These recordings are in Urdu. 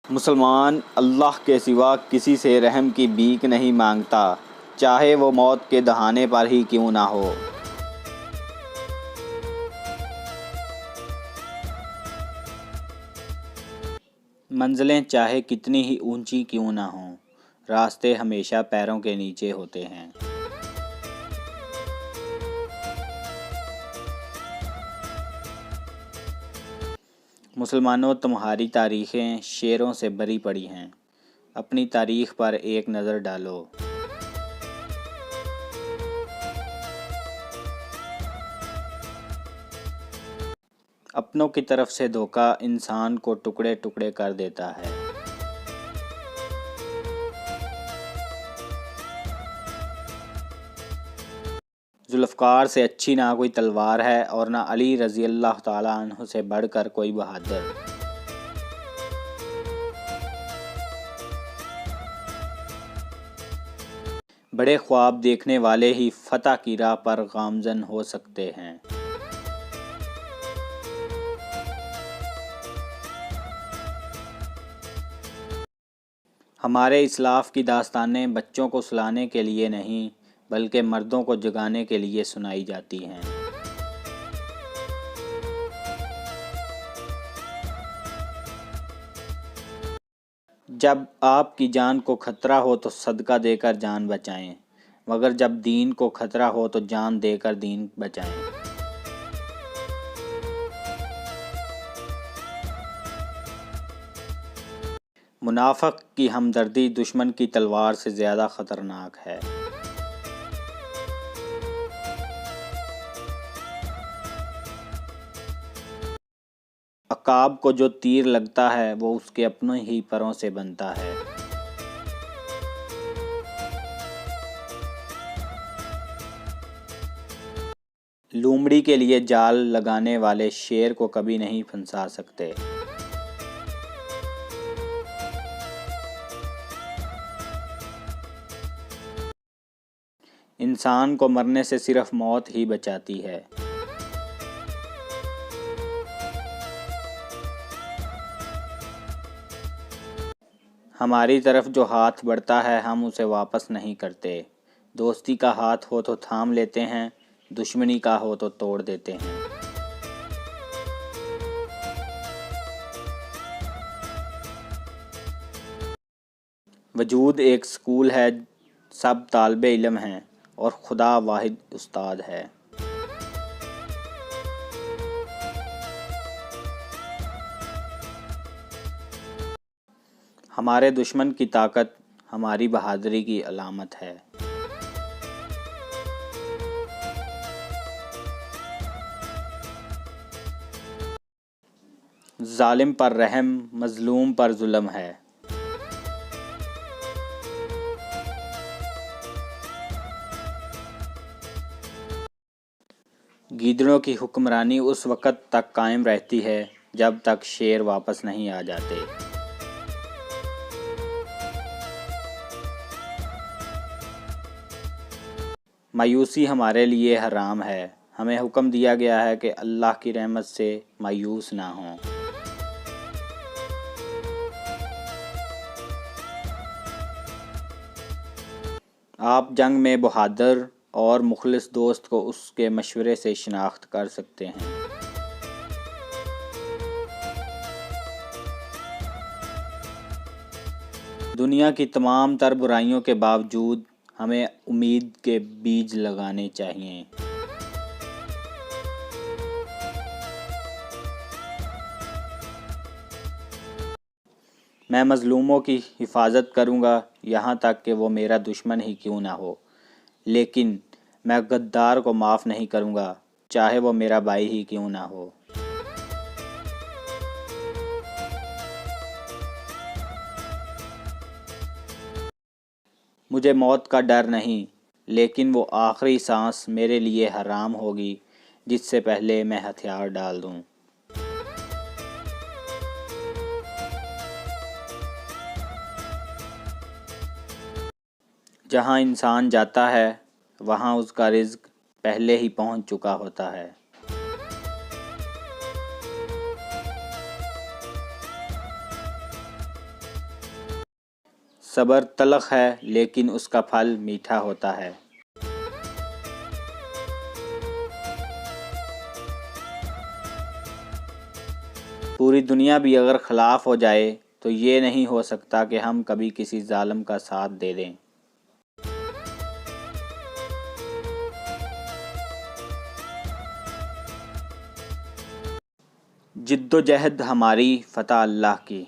مسلمان اللہ کے سوا کسی سے رحم کی بھیک نہیں مانگتا، چاہے وہ موت کے دہانے پر ہی کیوں نہ ہو۔ منزلیں چاہے کتنی ہی اونچی کیوں نہ ہوں، راستے ہمیشہ پیروں کے نیچے ہوتے ہیں۔ مسلمانوں، تمہاری تاریخیں شیروں سے بھری پڑی ہیں، اپنی تاریخ پر ایک نظر ڈالو۔ اپنوں کی طرف سے دھوکہ انسان کو ٹکڑے ٹکڑے کر دیتا ہے۔ ذوالفقار سے اچھی نہ کوئی تلوار ہے اور نہ علی رضی اللہ تعالیٰ عنہ سے بڑھ کر کوئی بہادر۔ بڑے خواب دیکھنے والے ہی فتح کی راہ پر گامزن ہو سکتے ہیں۔ ہمارے اسلاف کی داستانیں بچوں کو سلانے کے لیے نہیں بلکہ مردوں کو جگانے کے لیے سنائی جاتی ہیں۔ جب آپ کی جان کو خطرہ ہو تو صدقہ دے کر جان بچائیں، مگر جب دین کو خطرہ ہو تو جان دے کر دین بچائیں۔ منافق کی ہمدردی دشمن کی تلوار سے زیادہ خطرناک ہے۔ عقاب کو جو تیر لگتا ہے وہ اس کے اپنے ہی پروں سے بنتا ہے۔ لومڑی کے لیے جال لگانے والے شیر کو کبھی نہیں پھنسا سکتے۔ انسان کو مرنے سے صرف موت ہی بچاتی ہے۔ ہماری طرف جو ہاتھ بڑھتا ہے ہم اسے واپس نہیں کرتے۔ دوستی کا ہاتھ ہو تو تھام لیتے ہیں، دشمنی کا ہو تو توڑ دیتے ہیں۔ وجود ایک سکول ہے، سب طالب علم ہیں اور خدا واحد استاد ہے۔ ہمارے دشمن کی طاقت ہماری بہادری کی علامت ہے۔ ظالم پر رحم، مظلوم پر ظلم ہے۔ گیدڑوں کی حکمرانی اس وقت تک قائم رہتی ہے جب تک شیر واپس نہیں آ جاتے۔ مایوسی ہمارے لیے حرام ہے، ہمیں حکم دیا گیا ہے کہ اللہ کی رحمت سے مایوس نہ ہوں۔ آپ جنگ میں بہادر اور مخلص دوست کو اس کے مشورے سے شناخت کر سکتے ہیں۔ دنیا کی تمام تر برائیوں کے باوجود ہمیں امید کے بیج لگانے چاہیے۔ میں مظلوموں کی حفاظت کروں گا یہاں تک کہ وہ میرا دشمن ہی کیوں نہ ہو، لیکن میں غدار کو معاف نہیں کروں گا چاہے وہ میرا بھائی ہی کیوں نہ ہو۔ مجھے موت کا ڈر نہیں، لیکن وہ آخری سانس میرے لیے حرام ہوگی جس سے پہلے میں ہتھیار ڈال دوں۔ جہاں انسان جاتا ہے وہاں اس کا رزق پہلے ہی پہنچ چکا ہوتا ہے۔ صبر تلخ ہے لیکن اس کا پھل میٹھا ہوتا ہے۔ پوری دنیا بھی اگر خلاف ہو جائے تو یہ نہیں ہو سکتا کہ ہم کبھی کسی ظالم کا ساتھ دے دیں۔ جد و جہد ہماری، فتح اللہ کی۔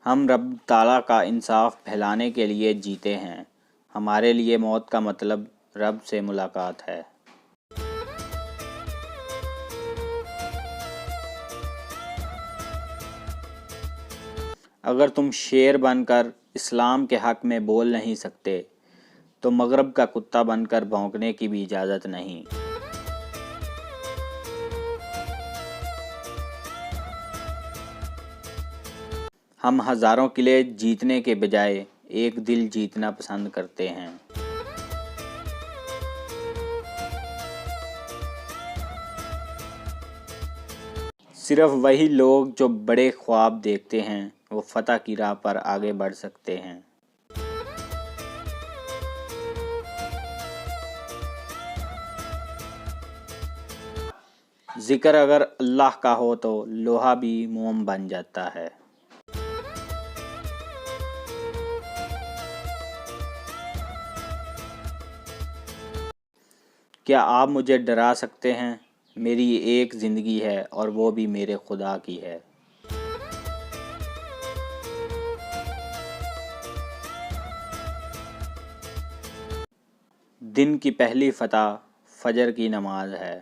ہم رب تعالیٰ کا انصاف پھیلانے کے لیے جیتے ہیں۔ ہمارے لیے موت کا مطلب رب سے ملاقات ہے۔ اگر تم شیر بن کر اسلام کے حق میں بول نہیں سکتے تو مغرب کا کتا بن کر بھونکنے کی بھی اجازت نہیں۔ ہم ہزاروں قلعے جیتنے کے بجائے ایک دل جیتنا پسند کرتے ہیں۔ صرف وہی لوگ جو بڑے خواب دیکھتے ہیں وہ فتح کی راہ پر آگے بڑھ سکتے ہیں۔ ذکر اگر اللہ کا ہو تو لوہا بھی موم بن جاتا ہے۔ کیا آپ مجھے ڈرا سکتے ہیں؟ میری ایک زندگی ہے اور وہ بھی میرے خدا کی ہے۔ دن کی پہلی فتح فجر کی نماز ہے۔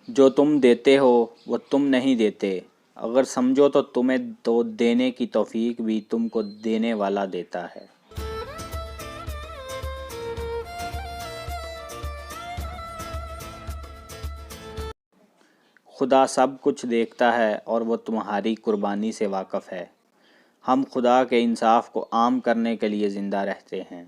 جو تم دیتے ہو وہ تم نہیں دیتے، اگر سمجھو تو تمہیں تو دینے کی توفیق بھی تم کو دینے والا دیتا ہے۔ خدا سب کچھ دیکھتا ہے اور وہ تمہاری قربانی سے واقف ہے۔ ہم خدا کے انصاف کو عام کرنے کے لیے زندہ رہتے ہیں۔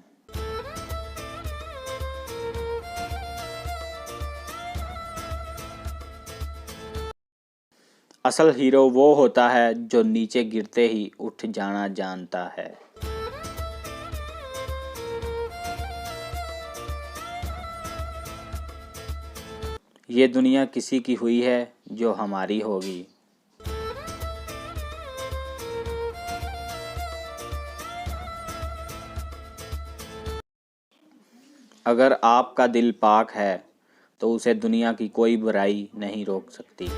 اصل ہیرو وہ ہوتا ہے جو نیچے گرتے ہی اٹھ جانا جانتا ہے۔ یہ دنیا کسی کی ہوئی ہے جو ہماری ہوگی۔ اگر آپ کا دل پاک ہے تو اسے دنیا کی کوئی برائی نہیں روک سکتی۔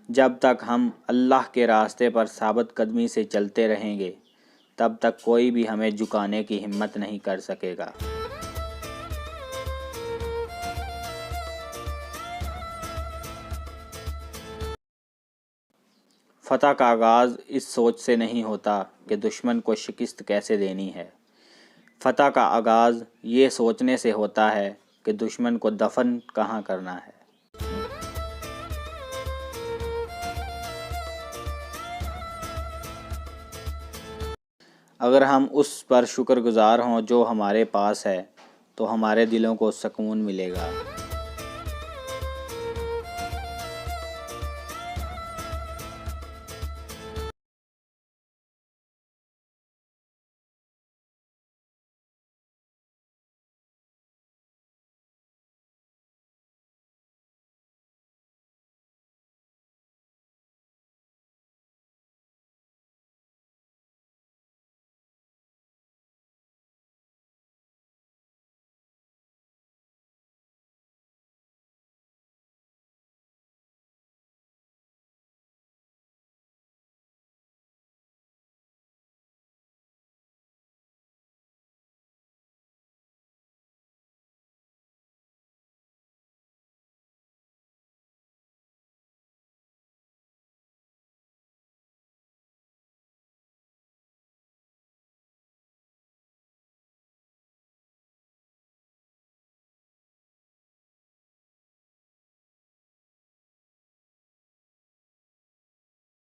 جب تک ہم اللہ کے راستے پر ثابت قدمی سے چلتے رہیں گے تب تک کوئی بھی ہمیں جھکانے کی ہمت نہیں کر سکے گا۔ فتح کا آغاز اس سوچ سے نہیں ہوتا کہ دشمن کو شکست کیسے دینی ہے۔ فتح کا آغاز یہ سوچنے سے ہوتا ہے کہ دشمن کو دفن کہاں کرنا ہے۔ اگر ہم اس پر شکر گزار ہوں جو ہمارے پاس ہے تو ہمارے دلوں کو سکون ملے گا۔